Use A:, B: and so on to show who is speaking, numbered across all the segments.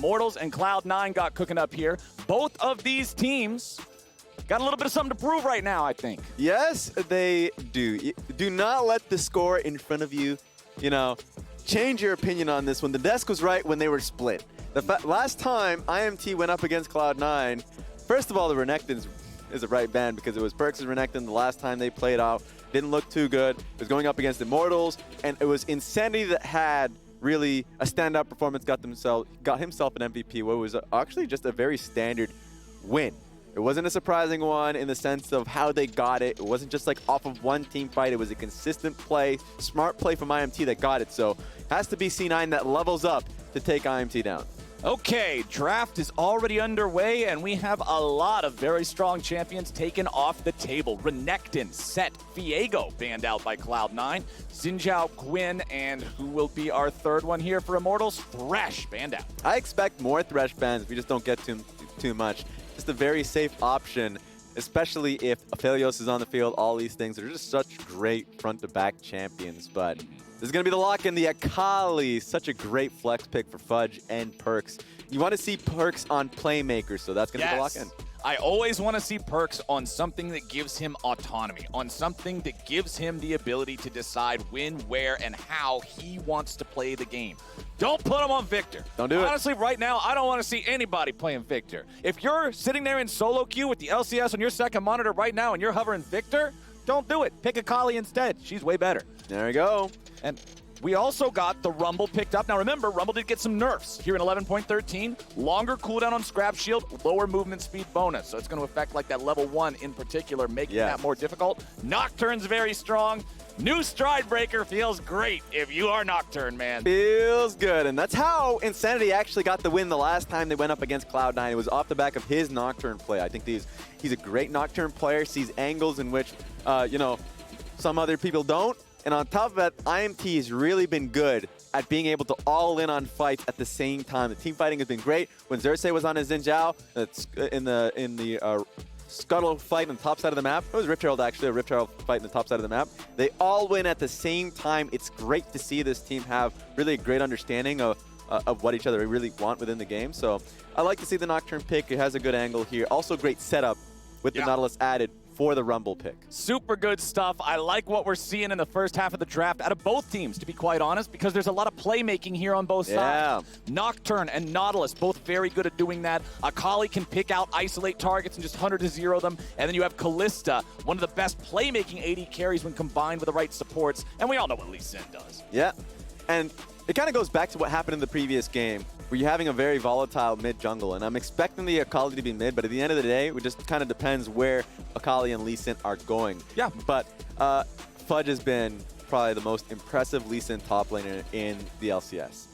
A: Immortals and Cloud9 got cooking up here. Both of these teams got a little bit of something to prove right now, I think.
B: Yes, they do. Do not let the score in front of you, change your opinion on this one. The desk was right when they were split. Last time IMT went up against Cloud9, first of all, the Renekton is a right band because it was Perks' Renekton the last time they played out. Didn't look too good. It was going up against Immortals, and it was Insanity that had really a standout performance, got himself an MVP, what was actually just a very standard win. It wasn't a surprising one in the sense of how they got it. It wasn't just like off of one team fight. It was a consistent play, smart play from IMT that got it. So it has to be C9 that levels up to take IMT down.
A: Okay, draft is already underway, and we have a lot of very strong champions taken off the table. Renekton, Set, Viego banned out by Cloud9, Xin Quinn, and who will be our third one here for Immortals? Thresh banned out.
B: I expect more Thresh bans if we just don't get too much. Just a very safe option, especially if Aphelios is on the field. All these things are just such great front-to-back champions, but this is going to be the lock-in. The Akali, such a great flex pick for Fudge and Perks. You want to see Perks on Playmakers, so that's going to be the lock-in.
A: I always want to see Perks on something that gives him autonomy, on something that gives him the ability to decide when, where, and how he wants to play the game. Don't put him on Victor.
B: Don't do it.
A: Honestly, right now, I don't want to see anybody playing Victor. If you're sitting there in solo queue with the LCS on your second monitor right now and you're hovering Victor, don't do it. Pick Akali instead. She's way better.
B: There we go.
A: And we also got the Rumble picked up. Now remember, Rumble did get some nerfs here in 11.13. Longer cooldown on Scrap Shield, lower movement speed bonus. So it's going to affect like that level 1 in particular, making that more difficult. Nocturne's very strong. New Stride Breaker feels great if you are Nocturne, man.
B: Feels good. And that's how Insanity actually got the win the last time they went up against Cloud9. It was off the back of his Nocturne play. I think he's a great Nocturne player, sees angles in which, some other people don't. And on top of that, IMT has really been good at being able to all in on fights at the same time. The team fighting has been great. When Xerxes was on his Xin Zhao, in the Scuttle fight on the top side of the map, it was Rift Herald actually, a Rift Herald fight on the top side of the map. They all win at the same time. It's great to see this team have really a great understanding of what each other really want within the game. So I like to see the Nocturne pick. It has a good angle here. Also great setup with the Nautilus added for the Rumble pick.
A: Super good stuff. I like what we're seeing in the first half of the draft out of both teams, to be quite honest, because there's a lot of playmaking here on both sides. Nocturne and Nautilus, both very good at doing that. Akali can pick out, isolate targets, and just 100-0 them. And then you have Kalista, one of the best playmaking AD carries when combined with the right supports. And we all know what Lee Sin does.
B: Yeah, and it kind of goes back to what happened in the previous game, where you're having a very volatile mid-jungle, and I'm expecting the Akali to be mid, but at the end of the day, it just kind of depends where Akali and Lee Sin are going.
A: Yeah.
B: But Fudge has been probably the most impressive Lee Sin top laner in the LCS.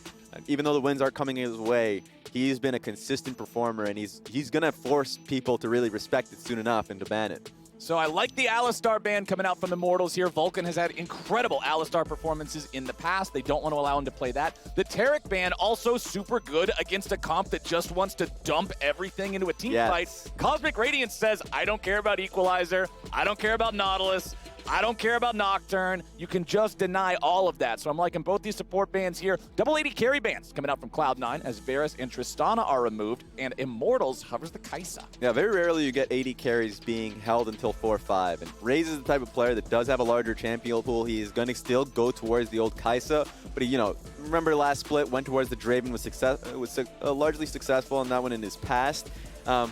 B: Even though the wins aren't coming his way, he's been a consistent performer, and he's going to force people to really respect it soon enough and to ban it.
A: So I like the Alistar ban coming out from Immortals here. Vulcan has had incredible Alistar performances in the past. They don't want to allow him to play that. The Taric ban also super good against a comp that just wants to dump everything into a team fight. Cosmic Radiance says, I don't care about Equalizer. I don't care about Nautilus. I don't care about Nocturne. You can just deny all of that. So I'm liking both these support bans here. Double AD carry bans coming out from Cloud9 as Varus and Tristana are removed, and Immortals hovers the Kai'Sa.
B: Yeah, very rarely you get AD carries being held until 4-5. And Raze is the type of player that does have a larger champion pool. He is going to still go towards the old Kai'Sa, but he, remember last split, went towards the Draven, was largely successful on that one in his past. But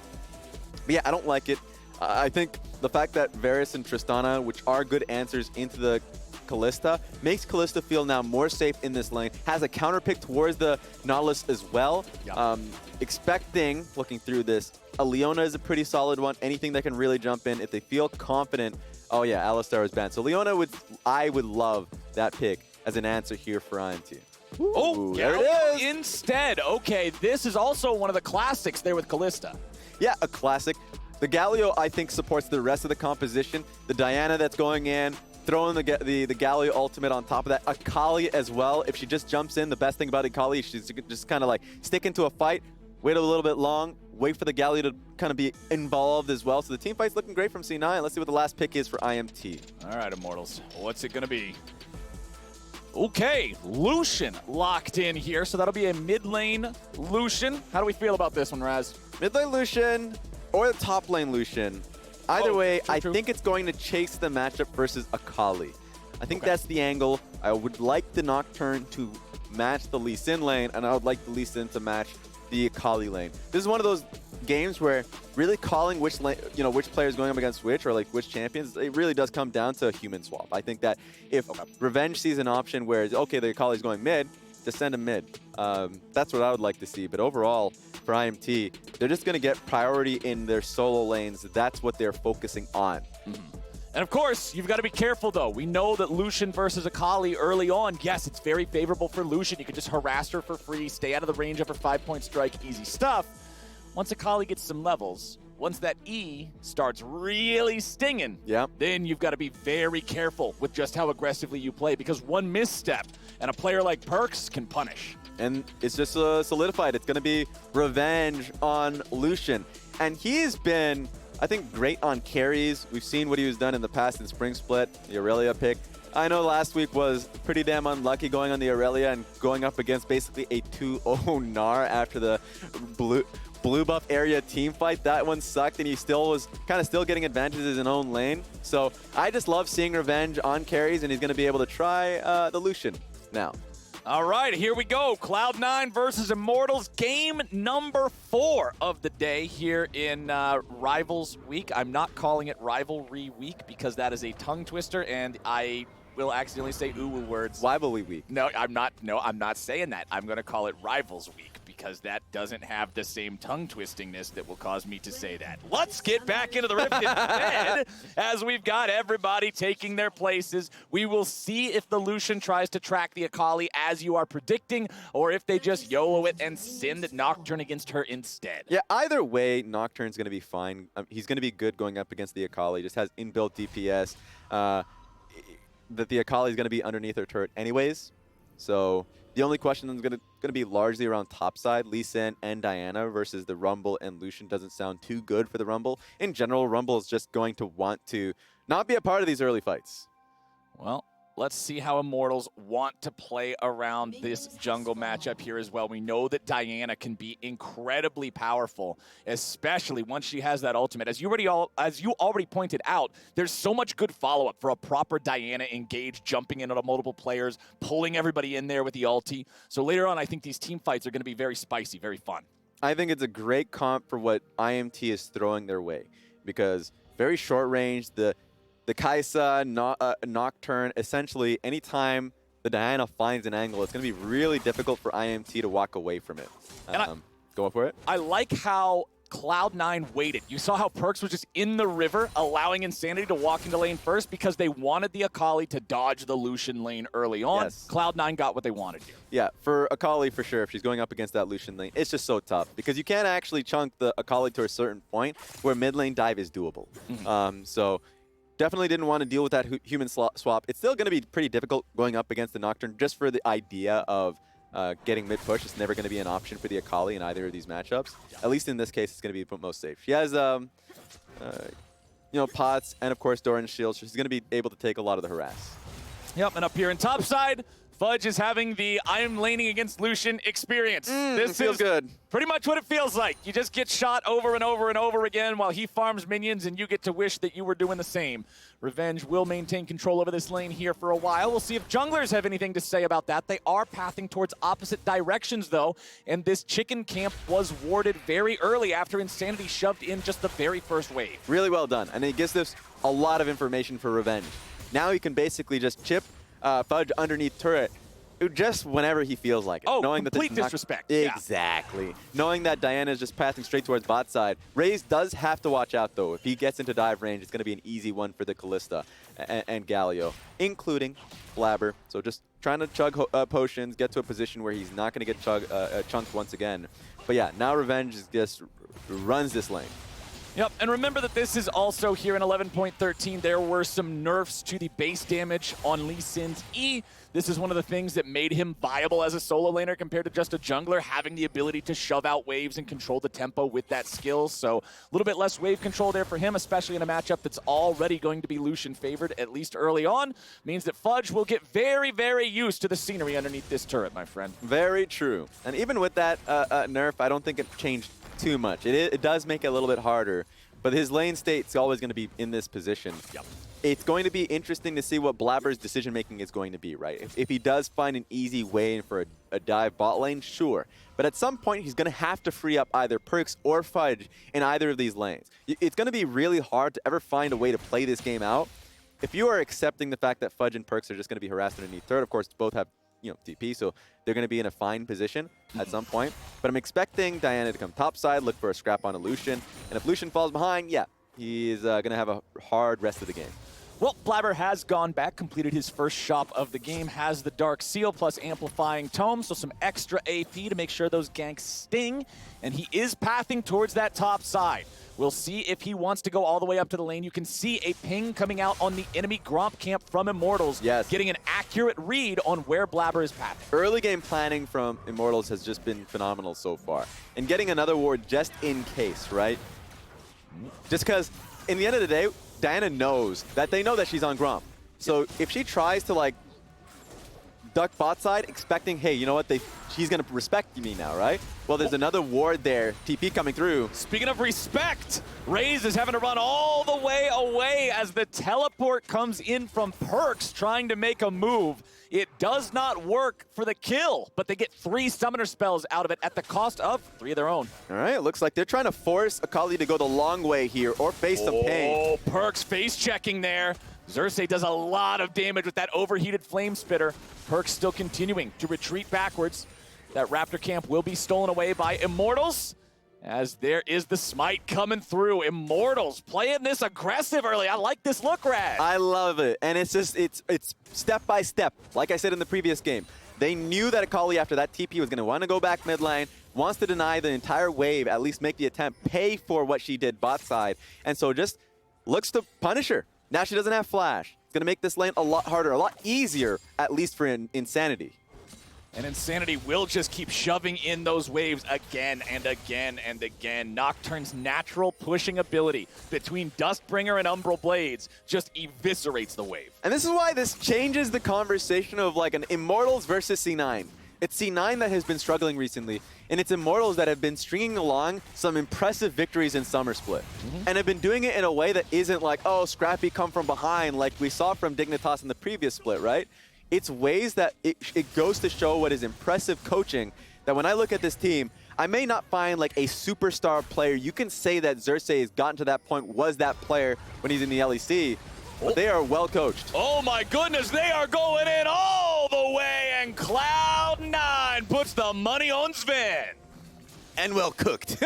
B: yeah, I don't like it. I think the fact that Varus and Tristana, which are good answers into the Kalista, makes Kalista feel now more safe in this lane, has a counter pick towards the Nautilus as well. Expecting, looking through this, a Leona is a pretty solid one. Anything that can really jump in if they feel confident. Oh yeah, Alistar is banned. So Leona I would love that pick as an answer here for IMT.
A: Oh,
B: there it is.
A: Instead. Okay, this is also one of the classics there with Kalista.
B: Yeah, a classic. The Galio, I think, supports the rest of the composition. The Diana that's going in, throwing the Galio ultimate on top of that. Akali as well. If she just jumps in, the best thing about Akali is she's just kind of like stick into a fight, wait a little bit long, wait for the Galio to kind of be involved as well. So the team fight's looking great from C9. Let's see what the last pick is for IMT.
A: All right, Immortals. What's it going to be? Okay, Lucian locked in here, so that'll be a mid lane Lucian. How do we feel about this one, Raz?
B: Mid lane Lucian or the top lane Lucian. Either way, I think it's going to chase the matchup versus Akali. I think that's the angle. I would like the Nocturne to match the Lee Sin lane, and I would like the Lee Sin to match the Akali lane. This is one of those games where really calling which lane, which player is going up against which, or like which champions, it really does come down to a human swap. I think that if Revenge sees an option where, okay, the Akali's going mid, just send him mid. That's what I would like to see. But overall, for IMT, they're just going to get priority in their solo lanes. That's what they're focusing on.
A: And of course, you've got to be careful, though. We know that Lucian versus Akali early on, yes, it's very favorable for Lucian. You can just harass her for free, stay out of the range of her 5-point strike, easy stuff. Once Akali gets some levels, once that E starts really stinging, then you've got to be very careful with just how aggressively you play, because one misstep and a player like Perks can punish.
B: And it's just solidified. It's going to be Revenge on Lucian. And he's been, I think, great on carries. We've seen what he was done in the past in Spring Split, the Aurelia pick. I know last week was pretty damn unlucky going on the Aurelia and going up against basically a 2-0 Gnar after the blue buff area team fight. That one sucked, and he still was kind of still getting advantages in his own lane. So I just love seeing Revenge on carries, and he's going to be able to try the Lucian now.
A: All right, here we go. Cloud9 versus Immortals, game number 4 of the day here in Rivals Week. I'm not calling it Rivalry Week because that is a tongue twister, and I will accidentally say ooh words.
B: Rivalry Week.
A: No, I'm not saying that. I'm going to call it Rivals Week, because that doesn't have the same tongue twistingness that will cause me to say that. Let's get back into the rift instead, as we've got everybody taking their places. We will see if the Lucian tries to track the Akali as you are predicting, or if they just YOLO it and send Nocturne against her instead.
B: Yeah, either way, Nocturne's going to be fine. He's going to be good going up against the Akali. Just has inbuilt DPS. That the Akali is going to be underneath her turret anyways. So the only question is going to be largely around topside. Lee Sin and Diana versus the Rumble and Lucian doesn't sound too good for the Rumble. In general, Rumble is just going to want to not be a part of these early fights.
A: Well, let's see how Immortals want to play around this jungle matchup here as well. We know that Diana can be incredibly powerful, especially once she has that ultimate. As you already pointed out, there's so much good follow-up for a proper Diana engage, jumping into multiple players, pulling everybody in there with the ulti. So later on, I think these team fights are going to be very spicy, very fun.
B: I think it's a great comp for what IMT is throwing their way, because very short range, the Kaisa, Nocturne, essentially anytime the Diana finds an angle, it's going to be really difficult for IMT to walk away from it. Go for it.
A: I like how Cloud9 waited. You saw how Perks was just in the river, allowing Insanity to walk into lane first because they wanted the Akali to dodge the Lucian lane early on.
B: Yes.
A: Cloud9 got what they wanted here.
B: Yeah, for Akali, for sure, if she's going up against that Lucian lane, it's just so tough because you can't actually chunk the Akali to a certain point where mid lane dive is doable. So definitely didn't want to deal with that human swap. It's still going to be pretty difficult going up against the Nocturne just for the idea of getting mid push. It's never going to be an option for the Akali in either of these matchups. At least in this case, it's going to be most safe. She has, pots and, of course, Doran's shield. So she's going to be able to take a lot of the harass.
A: Yep, and up here in topside, Fudge is having the I'm laning against Lucian experience. This
B: feels good.
A: Pretty much what it feels like. You just get shot over and over and over again while he farms minions, and you get to wish that you were doing the same. Revenge will maintain control over this lane here for a while. We'll see if junglers have anything to say about that. They are pathing towards opposite directions, though, and this chicken camp was warded very early after Insanity shoved in just the very first wave.
B: Really well done, and it gives this a lot of information for Revenge. Now he can basically just chip Fudge underneath turret just whenever he feels like it.
A: Oh,
B: knowing
A: complete disrespect.
B: Exactly. Yeah. Knowing that Diana is just pathing straight towards bot side. Raze does have to watch out, though. If he gets into dive range, it's going to be an easy one for the Kalista and Galio, including Blabber. So just trying to chug potions, get to a position where he's not going to get chunked once again. But yeah, now Revenge just runs this lane.
A: Yep, and remember that this is also here in 11.13. There were some nerfs to the base damage on Lee Sin's E. This is one of the things that made him viable as a solo laner compared to just a jungler, having the ability to shove out waves and control the tempo with that skill. So a little bit less wave control there for him, especially in a matchup that's already going to be Lucian favored, at least early on. Means that Fudge will get very, very used to the scenery underneath this turret, my friend.
B: Very true. And even with that nerf, I don't think it changed too much. It does make it a little bit harder, but his lane state's always going to be in this position.
A: Yep.
B: It's going to be interesting to see what Blabber's decision-making is going to be, right? If he does find an easy way in for a dive bot lane, sure. But at some point, he's going to have to free up either Perks or Fudge in either of these lanes. It's going to be really hard to ever find a way to play this game out. If you are accepting the fact that Fudge and Perks are just going to be harassed underneath third, of course, both have TP, so they're going to be in a fine position at some point. But I'm expecting Diana to come topside, look for a scrap on a Lucian. And if Lucian falls behind, yeah, he's going to have a hard rest of the game.
A: Well, Blabber has gone back, completed his first shop of the game, has the Dark Seal plus Amplifying Tome, so some extra AP to make sure those ganks sting, and he is pathing towards that top side. We'll see if he wants to go all the way up to the lane. You can see a ping coming out on the enemy Gromp camp from Immortals,
B: yes,
A: getting an accurate read on where Blabber is pathing.
B: Early game planning from Immortals has just been phenomenal so far. And getting another ward just in case, right? Just because, in the end of the day, Diana knows that they know that she's on Gromp. So if she tries to, like, duck bot side, expecting, hey, you know what, she's going to respect me now, right? Well, there's another ward there, TP coming through.
A: Speaking of respect, Raze is having to run all the way away as the teleport comes in from Perks trying to make a move. It does not work for the kill, but they get 3 summoner spells out of it at the cost of 3 of their own.
B: All right, it looks like they're trying to force Akali to go the long way here or face some pain.
A: Oh, Perks face checking there. Xerxes does a lot of damage with that overheated flame spitter. Perks still continuing to retreat backwards. That Raptor camp will be stolen away by Immortals, as there is the smite coming through. Immortals playing this aggressive early. I like this look, Raz.
B: I love it. And it's just, it's step by step. Like I said in the previous game, they knew that Akali after that TP was going to want to go back mid lane, wants to deny the entire wave, at least make the attempt, pay for what she did bot side. And so just looks to punish her. Now she doesn't have flash. It's going to make this lane a lot harder, a lot easier, at least for Insanity.
A: And Insanity will just keep shoving in those waves again and again and again. Nocturne's natural pushing ability between Dustbringer and Umbral Blades just eviscerates the wave.
B: And this is why this changes the conversation of like an Immortals versus C9. It's C9 that has been struggling recently, and it's Immortals that have been stringing along some impressive victories in Summer Split. And have been doing it in a way that isn't like, oh, Scrappy come from behind like we saw from Dignitas in the previous split, right? It's ways that it goes to show what is impressive coaching, that when I look at this team, I may not find like a superstar player. You can say that Xerxes has gotten to that point, was that player when he's in the LEC, but they are well coached.
A: Oh my goodness, they are going in all the way, and Cloud9 puts the money on Sven.
B: And well cooked.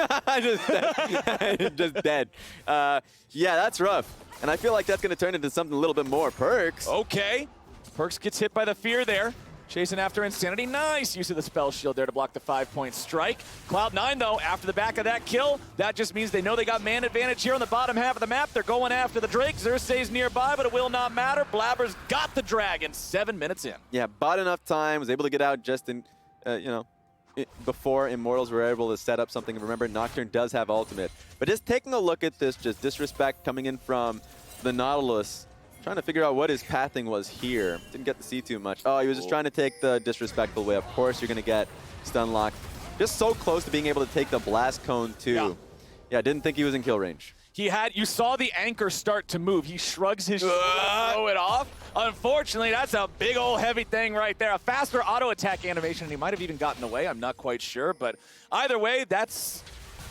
B: just dead. Yeah, that's rough. And I feel like that's going to turn into something a little bit more. Perks.
A: Okay. Perks gets hit by the fear there. Chasing after Insanity. Nice use of the spell shield there to block the 5-point strike. Cloud9, though, after the back of that kill, that just means they know they got man advantage here on the bottom half of the map. They're going after the Drake. Xerxes nearby, but it will not matter. Blabber's got the dragon 7 minutes in.
B: Yeah, bought enough time, was able to get out just in, before Immortals were able to set up something. Remember, Nocturne does have ultimate. But just taking a look at this, just disrespect coming in from the Nautilus. Trying to figure out what his pathing was here. Didn't get to see too much. Oh, he was just trying to take the disrespectful way. Of course, you're going to get stun lock. Just so close to being able to take the blast cone, too. Yeah, didn't think he was in kill range.
A: You saw the anchor start to move. He shrugs his shoulder to throw it off. Unfortunately, that's a big old heavy thing right there. A faster auto attack animation, and he might have even gotten away. I'm not quite sure, but either way, that's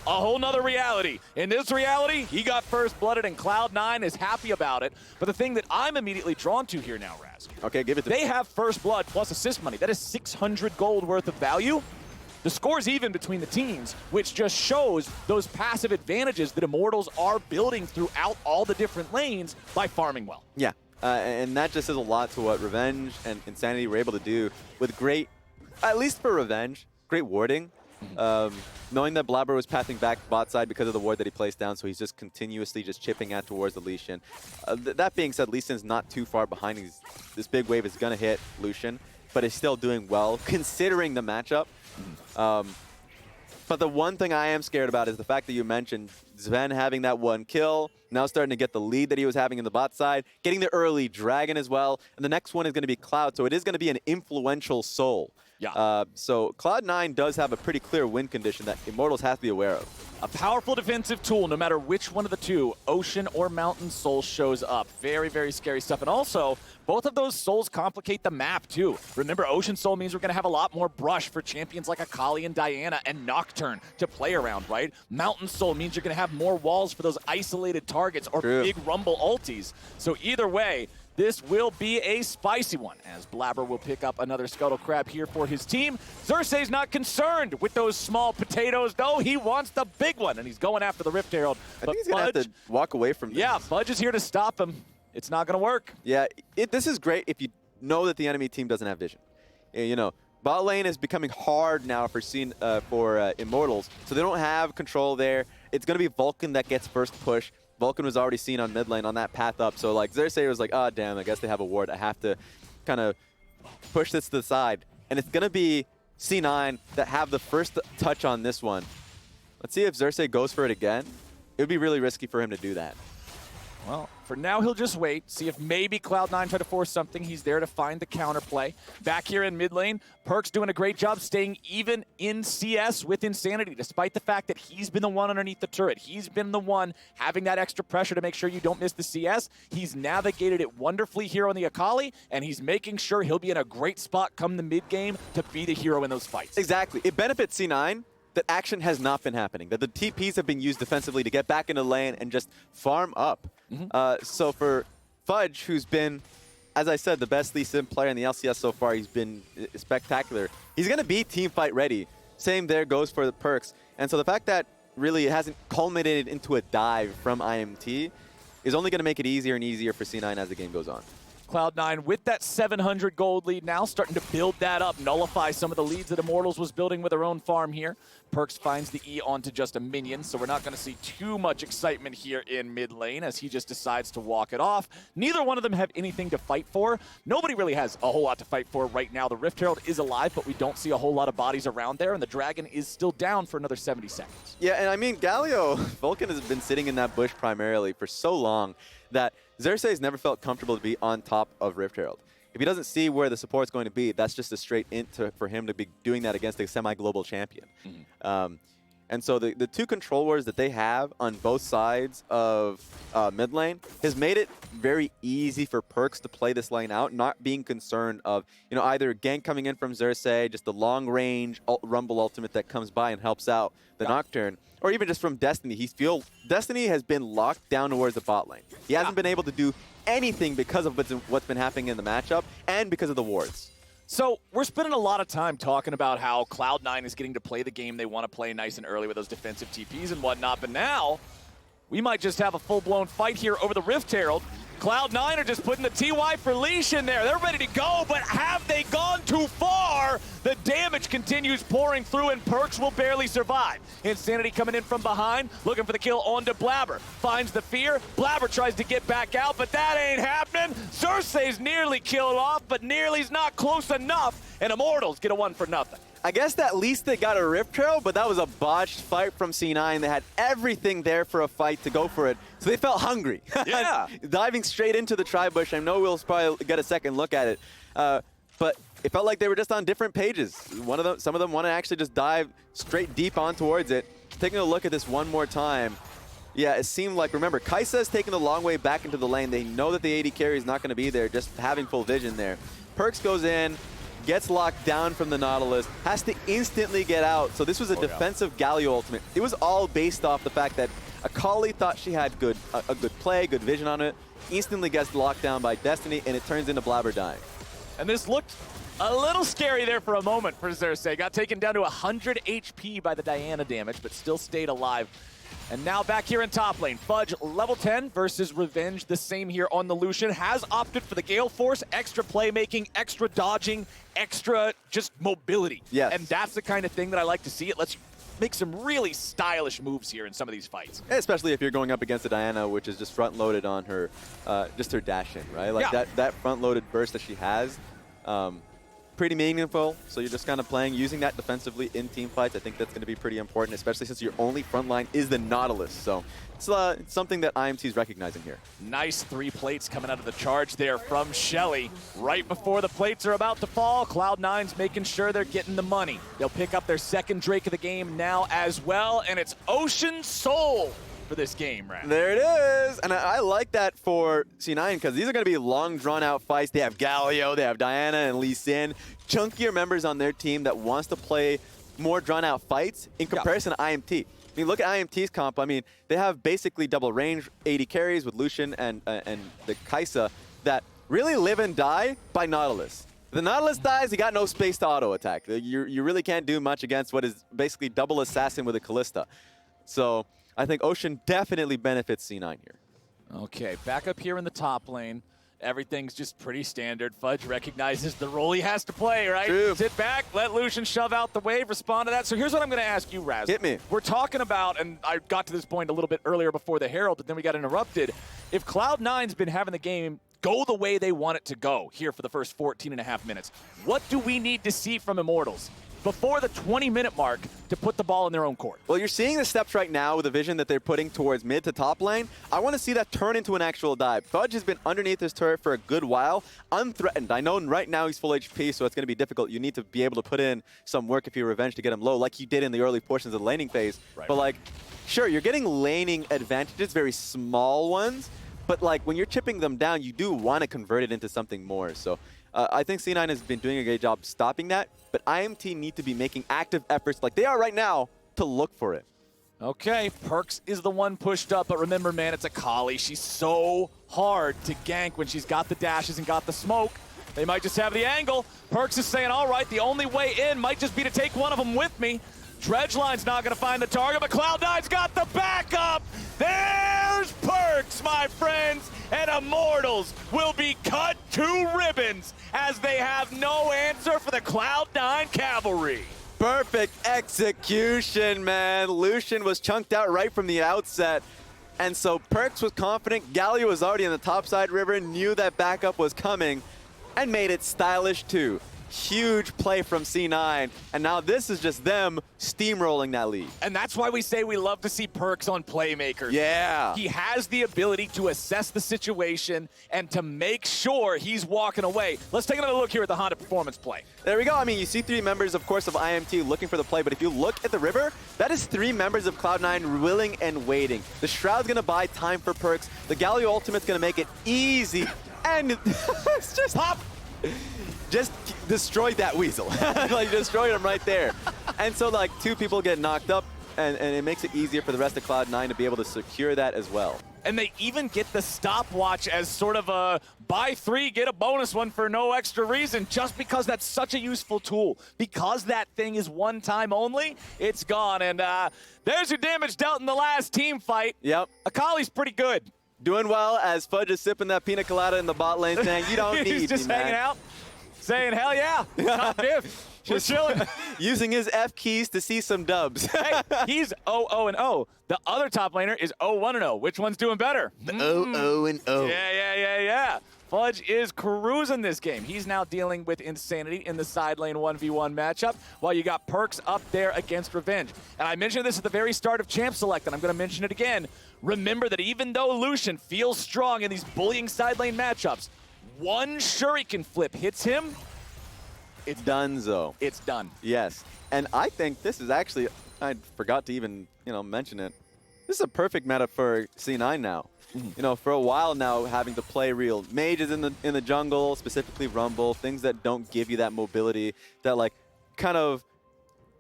A: a whole nother reality. In this reality, he got first blooded, and Cloud9 is happy about it. But the thing that I'm immediately drawn to here now, Raz.
B: Okay, give it to me.
A: They have first blood plus assist money. That is 600 gold worth of value. The score's even between the teams, which just shows those passive advantages that Immortals are building throughout all the different lanes by farming well.
B: Yeah, and that just says a lot to what Revenge and Insanity were able to do with great, at least for Revenge, great warding. Knowing that Blabber was pathing back bot side because of the ward that he placed down, so he's just continuously just chipping out towards the Lee Sin. That being said, Lee Sin's not too far behind. This big wave is going to hit Lucian, but is still doing well considering the matchup. But the one thing I am scared about is the fact that you mentioned Sven having that one kill, now starting to get the lead that he was having in the bot side, getting the early dragon as well, and the next one is going to be Cloud, so it is going to be an influential soul.
A: Yeah.
B: So Cloud9 does have a pretty clear win condition that Immortals have to be aware of.
A: A powerful defensive tool, no matter which one of the two, Ocean or Mountain Soul, shows up. Very, very scary stuff. And also, both of those souls complicate the map, too. Remember, Ocean Soul means we're going to have a lot more brush for champions like Akali and Diana and Nocturne to play around, right? Mountain Soul means you're going to have more walls for those isolated targets or big Rumble ultis. So either way, this will be a spicy one, as Blabber will pick up another Scuttle Crab here for his team. Xerxes not concerned with those small potatoes, though. He wants the big one, and he's going after the Rift Herald.
B: I think he's going to have to walk away from this.
A: Yeah, Fudge is here to stop him. It's not going to work.
B: Yeah, this is great if you know that the enemy team doesn't have vision. You know, bot lane is becoming hard now for Immortals, so they don't have control there. It's going to be Vulcan that gets first push. Vulcan was already seen on mid lane on that path up, so like Xerxes was like, oh damn, I guess they have a ward. I have to kind of push this to the side. And it's going to be C9 that have the first touch on this one. Let's see if Xerxes goes for it again. It would be really risky for him to do that.
A: Well, for now, he'll just wait, see if maybe Cloud9 try to force something. He's there to find the counterplay. Back here in mid lane, Perkz doing a great job staying even in CS with Insanity, despite the fact that he's been the one underneath the turret. He's been the one having that extra pressure to make sure you don't miss the CS. He's navigated it wonderfully here on the Akali, and he's making sure he'll be in a great spot come the mid game to be the hero in those fights.
B: Exactly. It benefits C9 that action has not been happening, that the TPs have been used defensively to get back into the lane and just farm up. So for Fudge, who's been, as I said, the best Lee Sin player in the LCS so far, he's been spectacular. He's going to be team fight ready. Same there goes for the Perkz. And so the fact that really it hasn't culminated into a dive from IMT is only going to make it easier and easier for C9 as the game goes on.
A: Cloud9 with that 700 gold lead now, starting to build that up, nullify some of the leads that Immortals was building with their own farm here. Perkz finds the E onto just a minion, so we're not going to see too much excitement here in mid lane as he just decides to walk it off. Neither one of them have anything to fight for. Nobody really has a whole lot to fight for right now. The Rift Herald is alive, but we don't see a whole lot of bodies around there, and the Dragon is still down for another 70 seconds.
B: Yeah, and I mean, Galio, Vulcan has been sitting in that bush primarily for so long that Xerxes never felt comfortable to be on top of Rift Herald. If he doesn't see where the support's going to be, that's just a straight int for him to be doing that against a semi-global champion. And so the two control wars that they have on both sides of mid lane has made it very easy for Perkz to play this lane out, not being concerned of, you know, either gank coming in from Xerxes, just the long range Rumble ultimate that comes by and helps out the Nocturne, or even just from Destiny. Destiny has been locked down towards the bot lane. He hasn't been able to do anything because of what's been happening in the matchup and because of the wards.
A: So we're spending a lot of time talking about how Cloud9 is getting to play the game they want to play nice and early with those defensive TPs and whatnot, but now we might just have a full-blown fight here over the Rift Herald. Cloud9 are just putting the TY for Leash in there. They're ready to go, but have they gone too far? The damage continues pouring through, and Perkz will barely survive. Insanity coming in from behind, looking for the kill onto Blabber. Finds the fear. Blabber tries to get back out, but that ain't happening. Xerxes nearly killed off, but nearly's not close enough, and Immortals get a 1-for-0.
B: I guess at least they got a Rift Trail, but that was a botched fight from C9. They had everything there for a fight to go for it, so they felt hungry.
A: Yeah.
B: Diving straight into the tri-bush. I know we'll probably get a second look at it, but it felt like they were just on different pages. Some of them want to actually just dive straight deep on towards it. Taking a look at this one more time. Yeah, it seemed like, remember, Kai'Sa's taking the long way back into the lane. They know that the AD carry is not going to be there, just having full vision there. Perkz goes in, gets locked down from the Nautilus, has to instantly get out. So this was a defensive Galio ultimate. It was all based off the fact that Akali thought she had a good play, good vision on it, instantly gets locked down by Destiny, and it turns into Blabber dying.
A: And this looked A little scary there for a moment for Xerxes. Got taken down to 100 HP by the Diana damage, but still stayed alive. And now back here in top lane, Fudge level 10 versus Revenge. The same here on the Lucian. Has opted for the Gale Force, extra playmaking, extra dodging, extra just mobility.
B: Yes.
A: And that's the kind of thing that I like to see. It lets you make some really stylish moves here in some of these fights.
B: Especially if you're going up against a Diana, which is just front-loaded on her, just her dash-in, right? Like that front-loaded burst that she has, pretty meaningful. So you're just kind of using that defensively in team fights. I think that's going to be pretty important, especially since your only front line is the Nautilus. So it's something that IMT is recognizing here.
A: Nice 3 plates coming out of the charge there from Shelly. Right before the plates are about to fall, Cloud9's making sure they're getting the money. They'll pick up their second Drake of the game now as well, and it's Ocean Soul for this game, right?
B: There it is. And I like that for C9 because these are going to be long, drawn-out fights. They have Galio, they have Diana and Lee Sin. Chunkier members on their team that wants to play more drawn-out fights in comparison to IMT. I mean, look at IMT's comp. I mean, they have basically double range 80 carries with Lucian and the Kai'Sa that really live and die by Nautilus. If the Nautilus dies, you got no space to auto-attack. You really can't do much against what is basically double assassin with a Callista. So I think Ocean definitely benefits C9 here.
A: Okay, back up here in the top lane. Everything's just pretty standard. Fudge recognizes the role he has to play, right?
B: True.
A: Sit back, let Lucian shove out the wave, respond to that. So here's what I'm going to ask you, Raz.
B: Hit me.
A: We're talking about, and I got to this point a little bit earlier before the Herald, but then we got interrupted. If Cloud9's been having the game go the way they want it to go here for the first 14.5 minutes, what do we need to see from Immortals before the 20-minute mark to put the ball in their own court?
B: Well, you're seeing the steps right now with the vision that they're putting towards mid to top lane. I want to see that turn into an actual dive. Fudge has been underneath his turret for a good while, unthreatened. I know right now he's full HP, so it's going to be difficult. You need to be able to put in some work if you're Revenge to get him low, like you did in the early portions of the laning phase.
A: Right.
B: But, like, sure, you're getting laning advantages, very small ones, but, like, when you're chipping them down, you do want to convert it into something more. So I think C9 has been doing a great job stopping that, but IMT need to be making active efforts like they are right now to look for it.
A: Okay, Perks is the one pushed up, but remember, man, it's Akali. She's so hard to gank when she's got the dashes and got the smoke. They might just have the angle. Perks is saying, all right, the only way in might just be to take one of them with me. Dredgeline's not going to find the target, but Cloud9's got the backup. There's Perks, my friends, and Immortals will be cut to ribbons as they have no answer for the Cloud9 cavalry.
B: Perfect execution, man. Lucian was chunked out right from the outset. And so Perks was confident. Galio was already in the topside river, knew that backup was coming, and made it stylish too. Huge play from C9, and now this is just them steamrolling that lead.
A: And that's why we say we love to see Perks on Playmaker.
B: Yeah.
A: He has the ability to assess the situation and to make sure he's walking away. Let's take another look here at the Honda performance play.
B: There we go. I mean, you see 3 members, of course, of IMT looking for the play, but if you look at the river, that is 3 members of Cloud9 willing and waiting. The Shroud's going to buy time for Perks. The Galio ultimate's going to make it easy, and it's just
A: pop.
B: Just destroyed that weasel. Like, destroyed him right there. And so, like, 2 people get knocked up, and it makes it easier for the rest of Cloud9 to be able to secure that as well.
A: And they even get the stopwatch as sort of a buy 3, get a bonus one for no extra reason, just because that's such a useful tool. Because that thing is one time only, it's gone. And there's your damage dealt in the last team fight.
B: Yep.
A: Akali's pretty good.
B: Doing well as Fudge is sipping that pina colada in the bot lane, saying, you don't need
A: He's just
B: me,
A: hanging
B: man.
A: out, saying, hell yeah, top div. We're chilling.
B: Using his F keys to see some dubs.
A: Hey, he's 0-0-0. The other top laner is 0-1-0. Which one's doing better?
B: 0-0-0.
A: Yeah. Fudge is cruising this game. He's now dealing with Insanity in the side lane 1v1 matchup, while you got Perks up there against Revenge. And I mentioned this at the very start of Champ Select, and I'm going to mention it again. Remember that even though Lucian feels strong in these bullying side lane matchups, one Shuriken flip hits him,
B: It's donezo.
A: It's done.
B: Yes. And I think this is actually, I forgot to even, mention it. This is a perfect meta for C9 now. For a while now, having to play real mages in the jungle, specifically Rumble, things that don't give you that mobility, that like kind of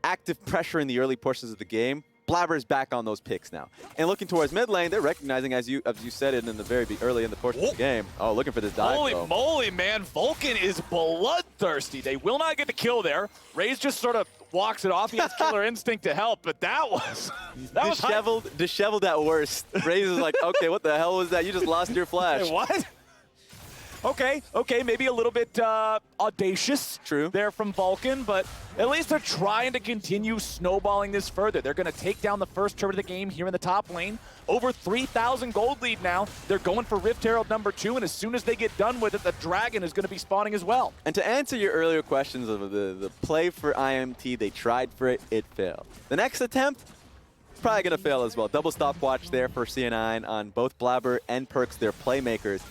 B: active pressure in the early portions of the game. Blabber's back on those picks now. And looking towards mid lane, they're recognizing, as you said it in the early in the portion of the game. Oh, looking for this dive.
A: Holy
B: though.
A: moly, man. Vulcan is bloodthirsty. They will not get the kill there. Raze just sort of walks it off. He has killer instinct to help, but that was
B: disheveled at worst. Raze is like, okay, what the hell was that? You just lost your flash.
A: Hey, what? Okay, maybe a little bit audacious there from Vulcan, but at least they're trying to continue snowballing this further. They're going to take down the first turret of the game here in the top lane. Over 3,000 gold lead now. They're going for Rift Herald number 2, and as soon as they get done with it, the Dragon is going to be spawning as well.
B: And to answer your earlier questions of the play for IMT, they tried for it, it failed. The next attempt, probably going to fail as well. Double stopwatch there for C9 on both Blabber and Perkz, their playmakers.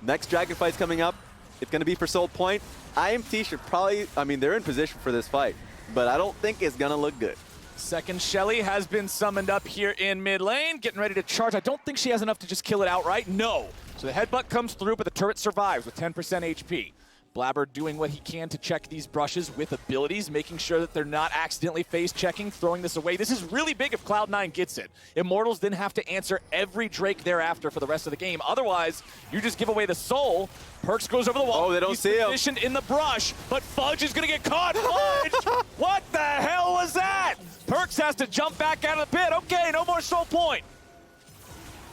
B: Next Dragon fight's coming up. It's going to be for Soul Point. IMT should probably, I mean, they're in position for this fight, but I don't think it's going to look good.
A: Second Shelly has been summoned up here in mid lane, getting ready to charge. I don't think she has enough to just kill it outright. No. So the headbutt comes through, but the turret survives with 10% HP. Blabber doing what he can to check these brushes with abilities, making sure that they're not accidentally face checking, throwing this away. This is really big if Cloud9 gets it. Immortals then have to answer every Drake thereafter for the rest of the game. Otherwise, you just give away the soul. Perkz goes over the wall.
B: Oh, they don't see him.
A: He's positioned in the brush, but Fudge is going to get caught. Fudge! What the hell was that? Perkz has to jump back out of the pit. Okay, no more Soul Point.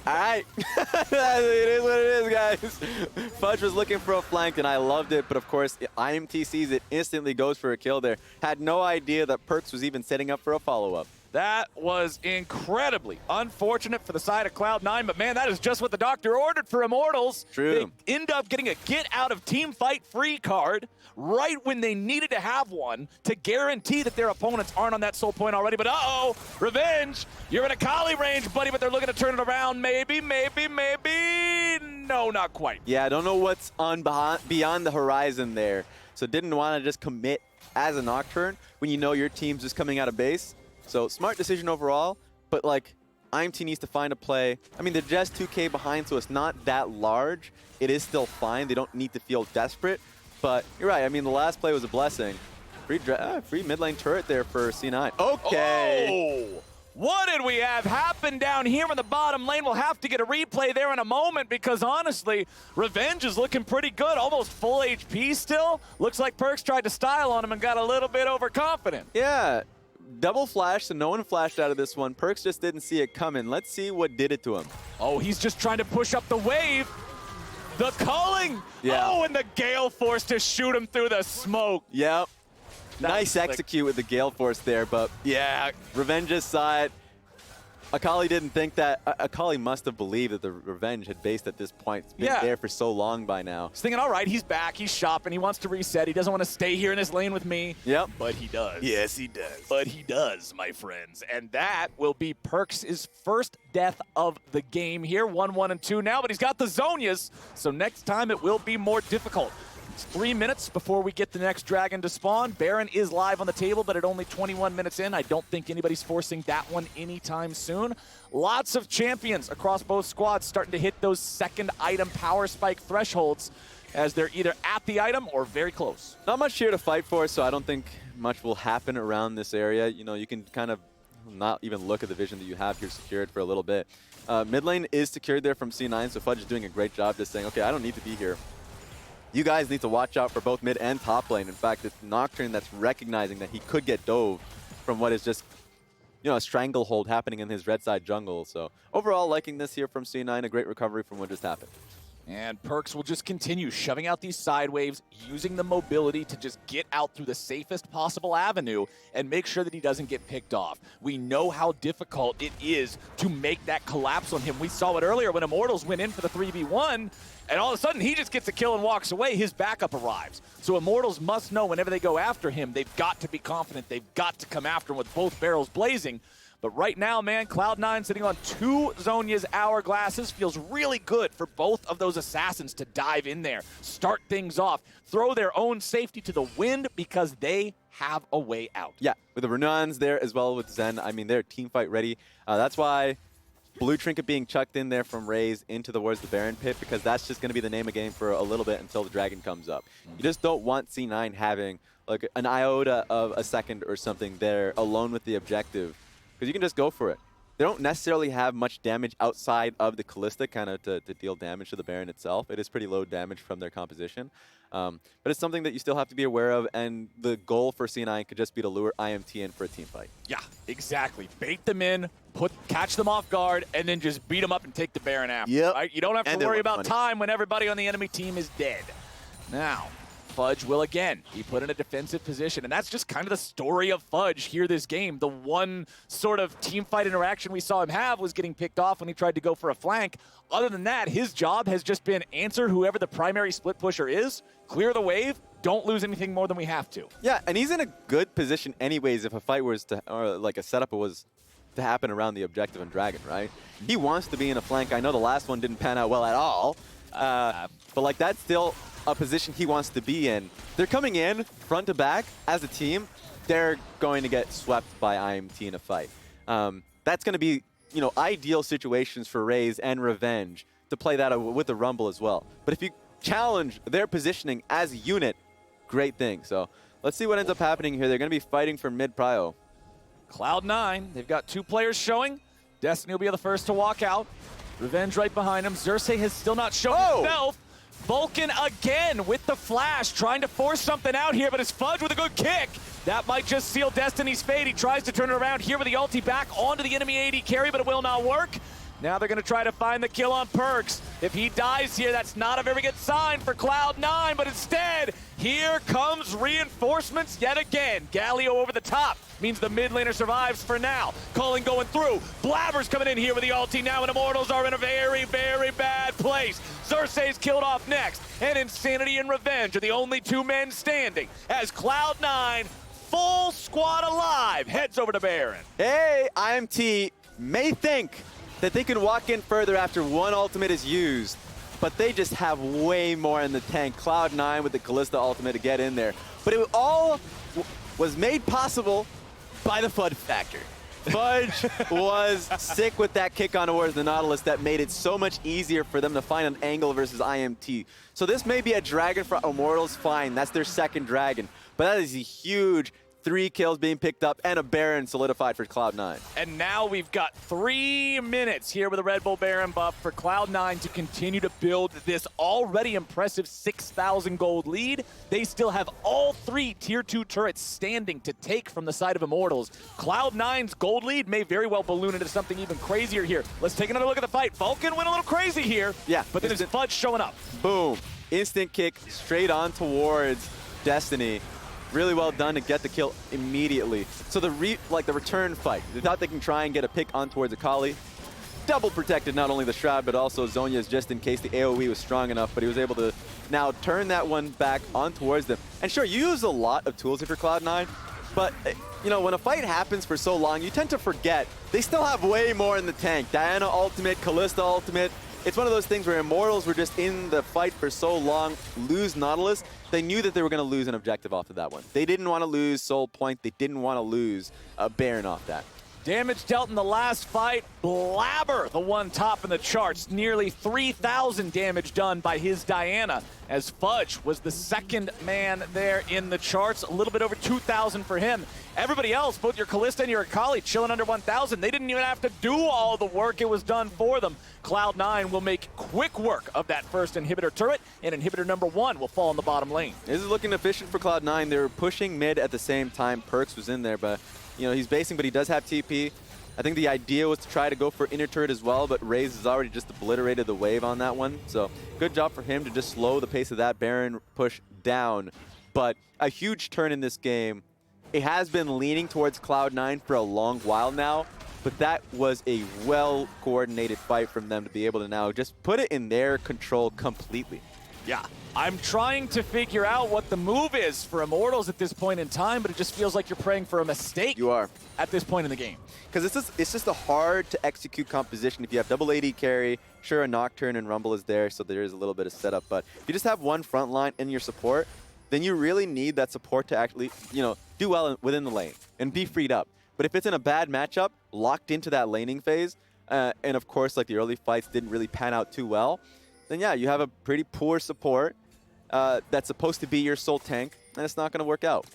B: All right, it is what it is, guys. Fudge was looking for a flank, and I loved it. But of course, IMT sees it, instantly goes for a kill there. Had no idea that Perkz was even setting up for a follow-up.
A: That was incredibly unfortunate for the side of Cloud9, but man, that is just what the doctor ordered for Immortals.
B: True.
A: They end up getting a get out of team fight free card right when they needed to have one to guarantee that their opponents aren't on that Soul Point already. But uh-oh, Revenge, you're in a Kali range, buddy, but they're looking to turn it around. Maybe. No, not quite.
B: Yeah, I don't know what's on beyond the horizon there. So didn't want to just commit as a Nocturne when you know your team's just coming out of base. So smart decision overall, but like IMT needs to find a play. I mean, they're just 2K behind, so it's not that large. It is still fine. They don't need to feel desperate, but you're right. I mean, the last play was a blessing. Free mid lane turret there for C9. Okay.
A: Oh, what did we have happen down here in the bottom lane? We'll have to get a replay there in a moment because honestly, Revenge is looking pretty good. Almost full HP still. Looks like Perkz tried to style on him and got a little bit overconfident.
B: Yeah. Double flash, so no one flashed out of this one. Perkz just didn't see it coming. Let's see what did it to him.
A: Oh, he's just trying to push up the wave. The culling.
B: Yeah.
A: Oh, and the Gale Force to shoot him through the smoke.
B: Yep. Nice execute with the Gale Force there, but yeah, Revenge just saw it. Akali didn't think that. Akali must have believed that the Revenge had based at this point. It's been there for so long by now.
A: He's thinking, all right, he's back, he's shopping, he wants to reset, he doesn't want to stay here in this lane with me.
B: Yep.
A: But he does.
B: Yes, he does.
A: But he does, my friends. And that will be Perkz' first death of the game here. 1-1-2 now, but he's got the Zonias, so next time it will be more difficult. It's 3 minutes before we get the next Dragon to spawn. Baron is live on the table, but at only 21 minutes in, I don't think anybody's forcing that one anytime soon. Lots of champions across both squads starting to hit those second item power spike thresholds as they're either at the item or very close.
B: Not much here to fight for, so I don't think much will happen around this area. You know, you can kind of not even look at the vision that you have here secured for a little bit. Mid lane is secured there from C9, so Fudge is doing a great job just saying, okay, I don't need to be here. You guys need to watch out for both mid and top lane. In fact, it's Nocturne that's recognizing that he could get dove from what is just, you know, a stranglehold happening in his red side jungle. So overall, liking this here from C9, a great recovery from what just happened.
A: And Perkz will just continue shoving out these side waves, using the mobility to just get out through the safest possible avenue and make sure that he doesn't get picked off. We know how difficult it is to make that collapse on him. We saw it earlier when Immortals went in for the 3v1, and all of a sudden he just gets a kill and walks away. His backup arrives. So Immortals must know whenever they go after him, they've got to be confident. They've got to come after him with both barrels blazing. But right now, man, Cloud9 sitting on 2 Zonia's hourglasses feels really good for both of those assassins to dive in there, start things off, throw their own safety to the wind because they have a way out.
B: Yeah, with the Renans there as well with Zen, I mean, they're team fight ready. That's why Blue Trinket being chucked in there from Raze into towards the Baron pit, because that's just going to be the name of game for a little bit until the Dragon comes up. You just don't want C9 having like an iota of a second or something there alone with the objective, because you can just go for it. They don't necessarily have much damage outside of the Kalista kind of to deal damage to the Baron itself. It is pretty low damage from their composition. But it's something that you still have to be aware of, and the goal for C9 could just be to lure IMT in for a team fight.
A: Yeah, exactly. Bait them in, catch them off guard, and then just beat them up and take the Baron after.
B: Yep.
A: Right? You don't have to worry about time when everybody on the enemy team is dead. Now, Fudge will again be put in a defensive position, and that's just kind of the story of Fudge here this game. The one sort of team fight interaction we saw him have was getting picked off when he tried to go for a flank. Other than that, his job has just been answer whoever the primary split pusher is, clear the wave, don't lose anything more than we have to.
B: Yeah, and he's in a good position anyways if a fight was to, or like a setup was to happen around the objective and Dragon, right? He wants to be in a flank. I know the last one didn't pan out well at all, but like that's still a position he wants to be in. They're coming in front to back as a team. They're going to get swept by IMT in a fight. That's going to be, ideal situations for Raze and Revenge to play that with the Rumble as well. But if you challenge their positioning as a unit, great thing. So let's see what ends up happening here. They're going to be fighting for mid prio.
A: Cloud9, they've got 2 players showing. Destiny will be the first to walk out. Revenge right behind him. Xerxes has still not shown himself. Vulcan again with the flash, trying to force something out here, but it's Fudge with a good kick. That might just seal Destiny's fate. He tries to turn it around here with the ulti back onto the enemy AD carry, but it will not work. Now they're going to try to find the kill on Perks. If he dies here, that's not a very good sign for Cloud9, but instead, here comes reinforcements yet again. Galio over the top means the mid laner survives for now. Culling going through. Blabber's coming in here with the ulti now, and Immortals are in a very, very bad place. Xerxes killed off next, and Insanity and Revenge are the only 2 men standing as Cloud9, full squad alive, heads over to Baron.
B: Hey, IMT may think that they can walk in further after one ultimate is used, but they just have way more in the tank. Cloud9 with the Kalista ultimate to get in there. But it all was made possible by the FUD factor. Fudge was sick with that kick on towards the Nautilus that made it so much easier for them to find an angle versus IMT. So this may be a dragon for Immortals, fine. That's their second dragon. But that is a huge 3 kills being picked up and a Baron solidified for Cloud9.
A: And now we've got 3 minutes here with a Red Bull Baron buff for Cloud9 to continue to build this already impressive 6,000 gold lead. They still have all 3 tier 2 turrets standing to take from the side of Immortals. Cloud9's gold lead may very well balloon into something even crazier here. Let's take another look at the fight. Vulcan went a little crazy here,
B: yeah,
A: but then there's Fudge showing up.
B: Boom. Instant kick straight on towards Destiny. Really well done to get the kill immediately. So the return fight, they thought they can try and get a pick on towards Akali. Double protected not only the Shroud, but also Zhonya's just in case the AoE was strong enough, but he was able to now turn that one back on towards them. And sure, you use a lot of tools for Cloud9, but when a fight happens for so long, you tend to forget they still have way more in the tank. Diana ultimate, Kalista ultimate. It's one of those things where Immortals were just in the fight for so long, lose Nautilus. They knew that they were going to lose an objective off of that one. They didn't want to lose Soul Point. They didn't want to lose a Baron off that.
A: Damage dealt in the last fight. Blabber, the one top in the charts. Nearly 3,000 damage done by his Diana, as Fudge was the second man there in the charts. A little bit over 2,000 for him. Everybody else, both your Kalista and your Akali, chilling under 1,000. They didn't even have to do all the work. It was done for them. Cloud9 will make quick work of that first inhibitor turret, and inhibitor number 1 will fall in the bottom lane.
B: This is looking efficient for Cloud9. They were pushing mid at the same time. Perks was in there, but he's basing, but he does have TP. I think the idea was to try to go for inner turret as well, but Raze has already just obliterated the wave on that one. So good job for him to just slow the pace of that Baron push down. But a huge turn in this game. It has been leaning towards Cloud9 for a long while now, but that was a well-coordinated fight from them to be able to now just put it in their control completely.
A: Yeah, I'm trying to figure out what the move is for Immortals at this point in time, but it just feels like you're praying for a mistake.
B: You are.
A: At this point in the game.
B: Because it's just a hard to execute composition. If you have double AD carry, sure, a Nocturne and Rumble is there, so there is a little bit of setup, but if you just have one front line in your support, then you really need that support to actually, do well within the lane and be freed up. But if it's in a bad matchup, locked into that laning phase, and of course, like the early fights didn't really pan out too well, then yeah, you have a pretty poor support that's supposed to be your soul tank, and it's not going to work out.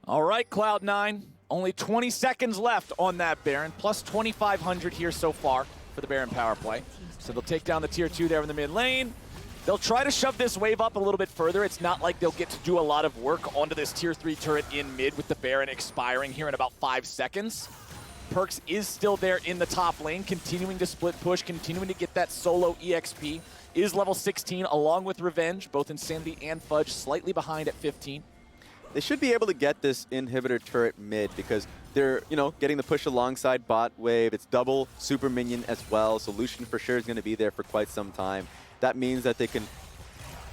A: All right, Cloud9. Only 20 seconds left on that Baron, plus 2,500 here so far for the Baron power play. So they'll take down the tier 2 there in the mid lane. They'll try to shove this wave up a little bit further. It's not like they'll get to do a lot of work onto this tier 3 turret in mid with the Baron expiring here in about 5 seconds. Perkz is still there in the top lane, continuing to split push, continuing to get that solo EXP. Is level 16 along with Revenge, both Insanity and Fudge slightly behind at 15.
B: They should be able to get this inhibitor turret mid because they're, getting the push alongside bot wave. It's double super minion as well, so Lucian for sure is going to be there for quite some time. That means that they can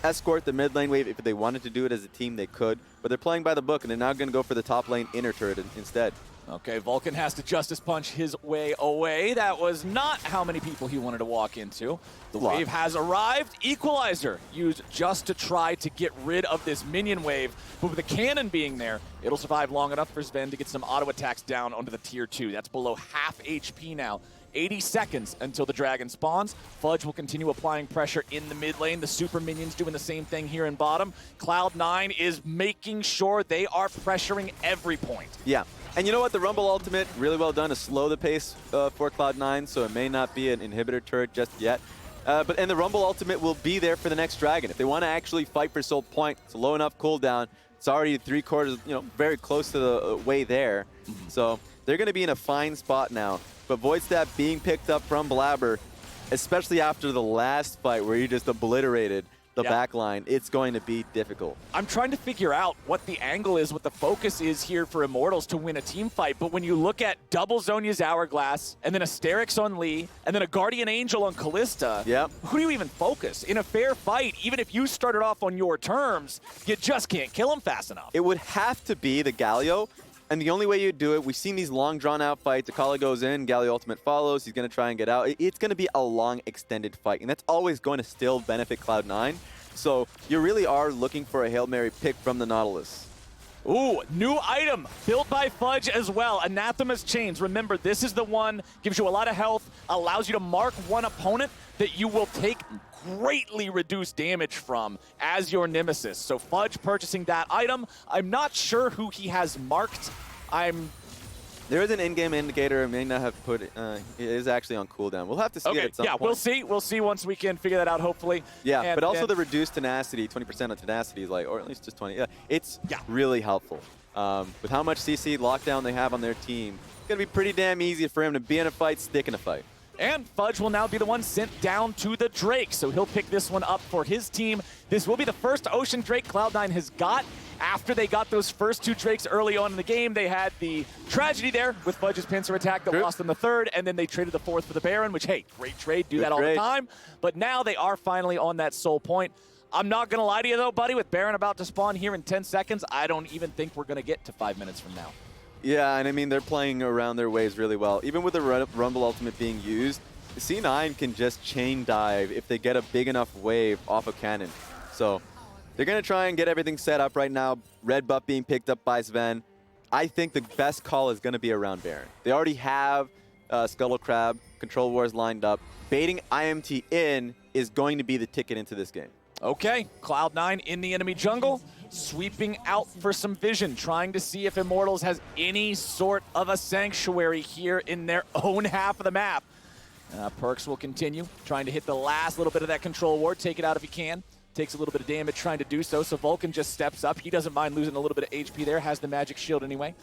B: escort the mid lane wave. If they wanted to do it as a team, they could, but they're playing by the book, and they're now going to go for the top lane inner turret instead.
A: Okay, Vulcan has to Justice Punch his way away. That was not how many people he wanted to walk into. The wave has arrived. Equalizer used just to try to get rid of this minion wave. But with the cannon being there, it'll survive long enough for Sven to get some auto attacks down onto the tier 2. That's below half HP now. 80 seconds until the dragon spawns. Fudge will continue applying pressure in the mid lane. The super minions doing the same thing here in bottom. Cloud9 is making sure they are pressuring every point.
B: Yeah. And you know what? The Rumble ultimate, really well done to slow the pace for Cloud9, so it may not be an inhibitor turret just yet. And the Rumble ultimate will be there for the next dragon. If they want to actually fight for Soul Point, it's a low enough cooldown. It's already 3/4, very close to the way there. So they're going to be in a fine spot now. But Void Stab being picked up from Blabber, especially after the last fight where he just obliterated the back line, it's going to be difficult.
A: I'm trying to figure out what the angle is, what the focus is here for Immortals to win a team fight. But when you look at double Zhonya's Hourglass, and then Asterix on Lee, and then a Guardian Angel on Callista, who do you even focus? In a fair fight, even if you started off on your terms, you just can't kill him fast enough.
B: It would have to be the Galio. And the only way you do it, we've seen these long drawn-out fights. Akali goes in, Galio ultimate follows. He's going to try and get out. It's going to be a long, extended fight, and that's always going to still benefit Cloud9. So you really are looking for a Hail Mary pick from the Nautilus.
A: Ooh, new item built by Fudge as well. Anathema's Chains. Remember, this is the one, gives you a lot of health, allows you to mark one opponent that you will take greatly reduced damage from as your nemesis. So Fudge purchasing that item. I'm not sure who he has marked.
B: There is an in-game indicator. I may not have put it. It is actually on cooldown. We'll have to see it at some point.
A: We'll see. We'll see once we can figure that out, hopefully.
B: Yeah, but also the reduced tenacity, 20% on tenacity, or at least just 20. Yeah, it's really helpful. With how much CC lockdown they have on their team, it's going to be pretty damn easy for him to be in a fight, stick in a fight.
A: And Fudge will now be the one sent down to the Drake, so he'll pick this one up for his team. This will be the first Ocean Drake Cloud9 has got. After they got those first 2 Drakes early on in the game, they had the tragedy there with Fudge's pincer attack that lost them the 3rd, and then they traded the 4th for the Baron, which, hey, great trade, do that all the time. But now they are finally on that Soul Point. I'm not going to lie to you, though, buddy, with Baron about to spawn here in 10 seconds, I don't even think we're going to get to 5 minutes from now.
B: Yeah, and I mean, they're playing around their waves really well. Even with the Rumble ultimate being used, C9 can just chain dive if they get a big enough wave off a cannon. So they're going to try and get everything set up right now. Red buff being picked up by Sven. I think the best call is going to be around Baron. They already have Scuttle Crab, Control Wars lined up. Baiting IMT in is going to be the ticket into this game.
A: Okay, Cloud9 in the enemy jungle, sweeping out for some vision, trying to see if Immortals has any sort of a sanctuary here in their own half of the map. Perkz will continue, trying to hit the last little bit of that control ward, take it out if he can. Takes a little bit of damage trying to do so, so Vulcan just steps up. He doesn't mind losing a little bit of HP there, has the magic shield anyway.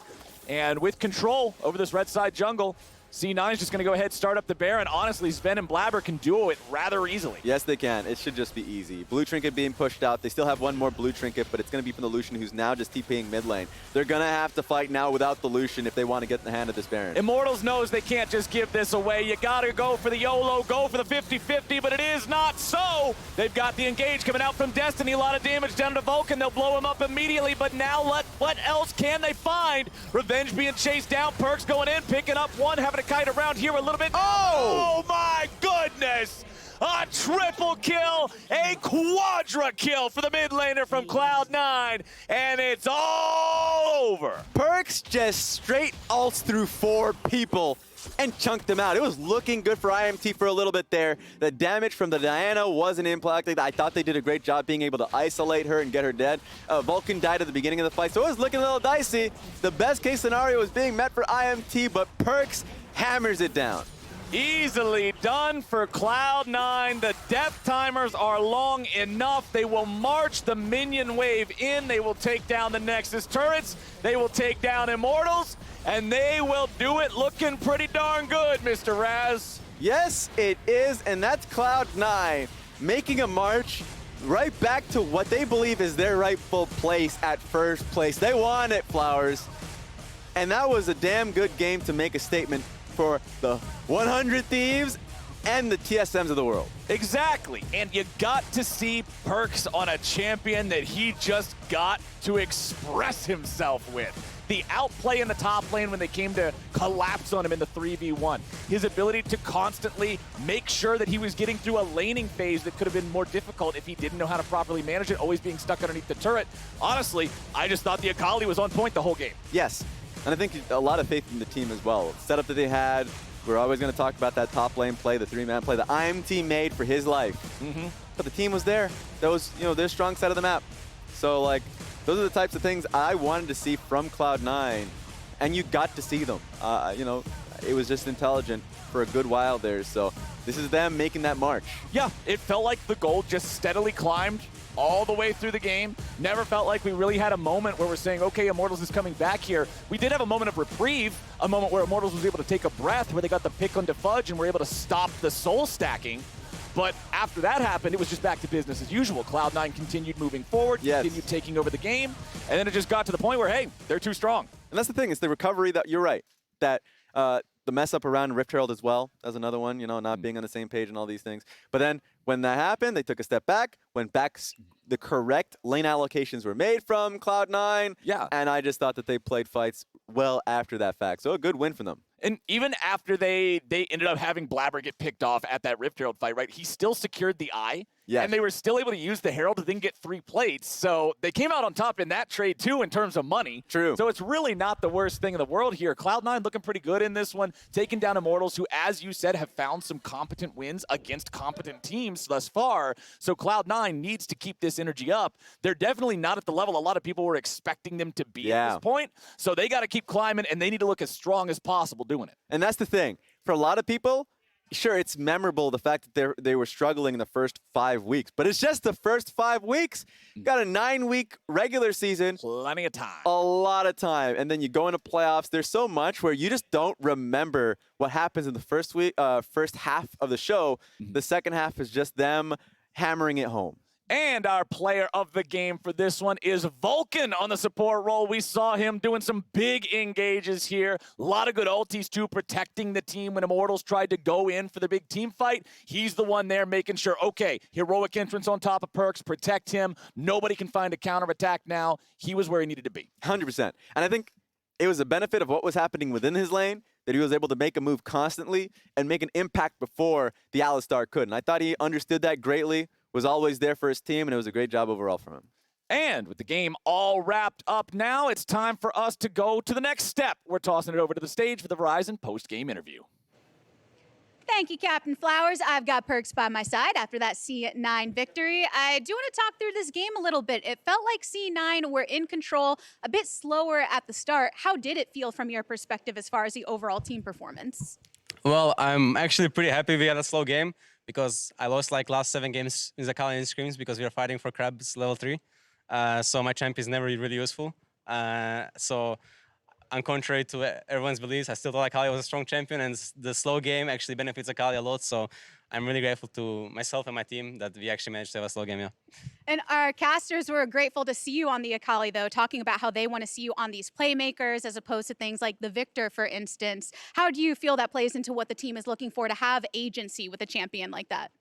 A: And with control over this red side jungle, C9 is just going to go ahead and start up the Baron. Honestly, Sven and Blabber can duo it rather easily.
B: Yes, they can. It should just be easy. Blue Trinket being pushed out. They still have one more Blue Trinket, but it's going to be from the Lucian, who's now just TPing mid lane. They're going to have to fight now without the Lucian if they want to get in the hand of this Baron.
A: Immortals knows they can't just give this away. You got to go for the YOLO, go for the 50-50, but it is not so. They've got the engage coming out from Destiny. A lot of damage down to Vulcan. They'll blow him up immediately, but now what else can they find? Revenge being chased down. Perkz going in, picking up one, having to kite around here a little bit. Oh my goodness! A triple kill, a quadra kill for the mid laner from Cloud9, and it's all over.
B: Perkz just straight ults through 4 people and chunked them out. It was looking good for IMT for a little bit there. The damage from the Diana wasn't impacted. I thought they did a great job being able to isolate her and get her dead. Vulcan died at the beginning of the fight, so it was looking a little dicey. The best case scenario was being met for IMT, but Perkz hammers it down.
A: Easily done for Cloud9. The death timers are long enough. They will march the minion wave in. They will take down the Nexus turrets. They will take down Immortals. And they will do it looking pretty darn good, Mr. Raz.
B: Yes, it is. And that's Cloud9 making a march right back to what they believe is their rightful place at first place. They want it, Flowers. And that was a damn good game to make a statement for the 100 Thieves and the TSMs of the world.
A: Exactly, and you got to see Perkz on a champion that he just got to express himself with. The outplay in the top lane when they came to collapse on him in the 3v1. His ability to constantly make sure that he was getting through a laning phase that could have been more difficult if he didn't know how to properly manage it, always being stuck underneath the turret. Honestly, I just thought the Akali was on point the whole game.
B: Yes. And I think a lot of faith in the team as well. The setup that they had, we're always going to talk about that top lane play, the three-man play, the IMT made for his life. But the team was there. That was, their strong side of the map. So, like, those are the types of things I wanted to see from Cloud9, and you got to see them. It was just intelligent for a good while there. So this is them making that march.
A: Yeah, it felt like the gold just steadily climbed all the way through the game. Never felt like we really had a moment where we're saying, okay, Immortals is coming back here. We did have a moment of reprieve, a moment where Immortals was able to take a breath, where they got the pick onto Fudge and were able to stop the soul stacking. But after that happened, it was just back to business as usual. Cloud9 continued moving forward, continued taking over the game, and then it just got to the point where, hey, they're too strong.
B: And that's the thing, it's the recovery that, you're right, that the mess up around Rift Herald as well. That was another one, not being on the same page and all these things. But then when that happened, they took a step back, went back, the correct lane allocations were made from Cloud9.
A: Yeah.
B: And I just thought that they played fights well after that fact. So a good win for them.
A: And even after they ended up having Blabber get picked off at that Rift Herald fight, right, he still secured the eye.
B: Yes.
A: And they were still able to use the Herald to then get 3 plates. So they came out on top in that trade, too, in terms of money.
B: True.
A: So it's really not the worst thing in the world here. Cloud9 looking pretty good in this one, taking down Immortals, who, as you said, have found some competent wins against competent teams thus far. So Cloud9 needs to keep this energy up. They're definitely not at the level a lot of people were expecting them to be at this point. So they got to keep climbing, and they need to look as strong as possible doing it.
B: And that's the thing. For a lot of people, sure, it's memorable, the fact that they were struggling in the first 5 weeks. But it's just the first 5 weeks. Got a 9-week regular season.
A: Plenty of time.
B: A lot of time. And then you go into playoffs. There's so much where you just don't remember what happens in the first half of the show. The second half is just them hammering it home.
A: And our player of the game for this one is Vulcan on the support role. We saw him doing some big engages here. A lot of good ultis, too, protecting the team when Immortals tried to go in for the big team fight. He's the one there making sure, okay, heroic entrance on top of Perkz, protect him. Nobody can find a counterattack now. He was where he needed to be.
B: 100%. And I think it was a benefit of what was happening within his lane that he was able to make a move constantly and make an impact before the Alistar could. And I thought he understood that greatly, was always there for his team, and it was a great job overall from him.
A: And with the game all wrapped up now, it's time for us to go to the next step. We're tossing it over to the stage for the Verizon post-game interview.
C: Thank you, Captain Flowers. I've got Perkz by my side after that C9 victory. I do want to talk through this game a little bit. It felt like C9 were in control, a bit slower at the start. How did it feel from your perspective as far as the overall team performance?
D: Well, I'm actually pretty happy we had a slow game because I lost like last 7 games in Zakali and Screams because we were fighting for Crabs level 3. So my champ is never really useful. So on contrary to everyone's beliefs, I still thought Akali was a strong champion, and the slow game actually benefits Akali a lot. So I'm really grateful to myself and my team that we actually managed to have a slow game, yeah.
C: And our casters were grateful to see you on the Akali, though, talking about how they want to see you on these playmakers as opposed to things like the Victor, for instance. How do you feel that plays into what the team is looking for to have agency with a champion like that?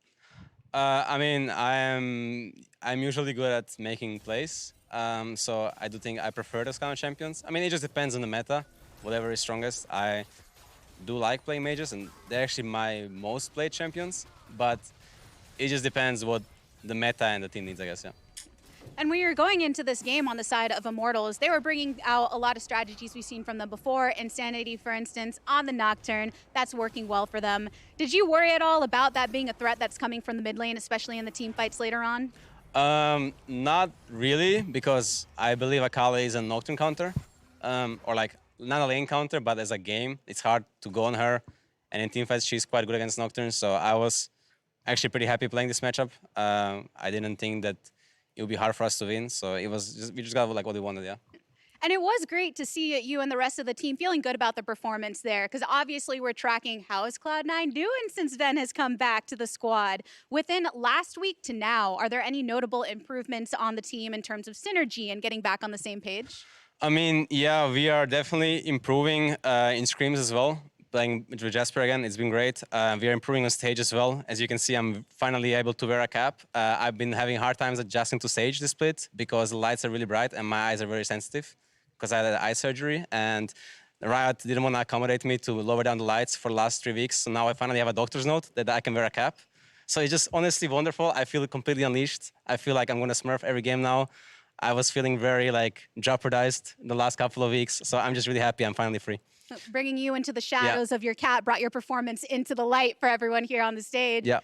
D: I mean, I'm usually good at making plays. So I do think I prefer those kind of champions. I mean, it just depends on the meta, whatever is strongest. I do like playing mages, and they're actually my most played champions, but it just depends what the meta and the team needs, I guess, yeah.
C: And when you're going into this game on the side of Immortals, they were bringing out a lot of strategies we've seen from them before. Insanity, for instance, on the Nocturne, that's working well for them. Did you worry at all about that being a threat that's coming from the mid lane, especially in the team fights later on?
D: Not really, because I believe Akali is a Nocturne counter, or like not a lane counter, but as a game, it's hard to go on her. And in teamfights, she's quite good against Nocturne, so I was actually pretty happy playing this matchup. I didn't think that it would be hard for us to win, so it was just, we just got like what we wanted, yeah.
C: And it was great to see you and the rest of the team feeling good about the performance there, because obviously we're tracking how is Cloud9 doing since Ven has come back to the squad. Within last week to now, are there any notable improvements on the team in terms of synergy and getting back on the same page?
D: I mean, yeah, we are definitely improving in scrims as well. Playing with Jasper again, it's been great. We are improving on stage as well. As you can see, I'm finally able to wear a cap. I've been having hard times adjusting to stage this split because the lights are really bright and my eyes are very sensitive because I had eye surgery. And Riot didn't want to accommodate me to lower down the lights for the last 3 weeks. So now I finally have a doctor's note that I can wear a cap. So it's just honestly wonderful. I feel completely unleashed. I feel like I'm going to smurf every game now. I was feeling very jeopardized the last couple of weeks. So I'm just really happy I'm finally free.
C: Bringing you into the shadows of your cat brought your performance into the light for everyone here on the stage.
D: Yeah.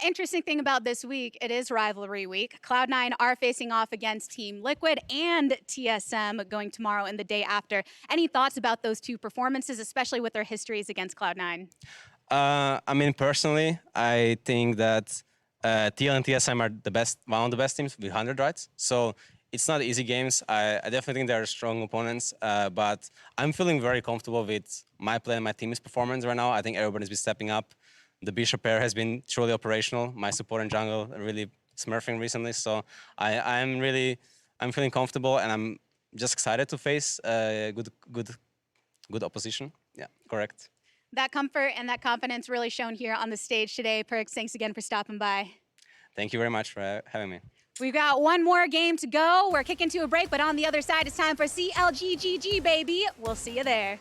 C: Interesting thing about this week, it is rivalry week. Cloud9 are facing off against Team Liquid and TSM going tomorrow and the day after. Any thoughts about those two performances, especially with their histories against Cloud9?
D: I mean, personally, I think that TL and TSM are one of the best teams with 100, right? So it's not easy games. I definitely think they're strong opponents, but I'm feeling very comfortable with my play and my team's performance right now. I think everybody's been stepping up. The Bishop pair has been truly operational. My support and jungle are really smurfing recently, so I'm feeling comfortable, and I'm just excited to face good opposition. Yeah, correct.
C: That comfort and that confidence really shown here on the stage today. Perks, thanks again for stopping by.
D: Thank you very much for having me.
C: We've got one more game to go. We're kicking to a break, but on the other side, it's time for CLGGG, baby. We'll see you there.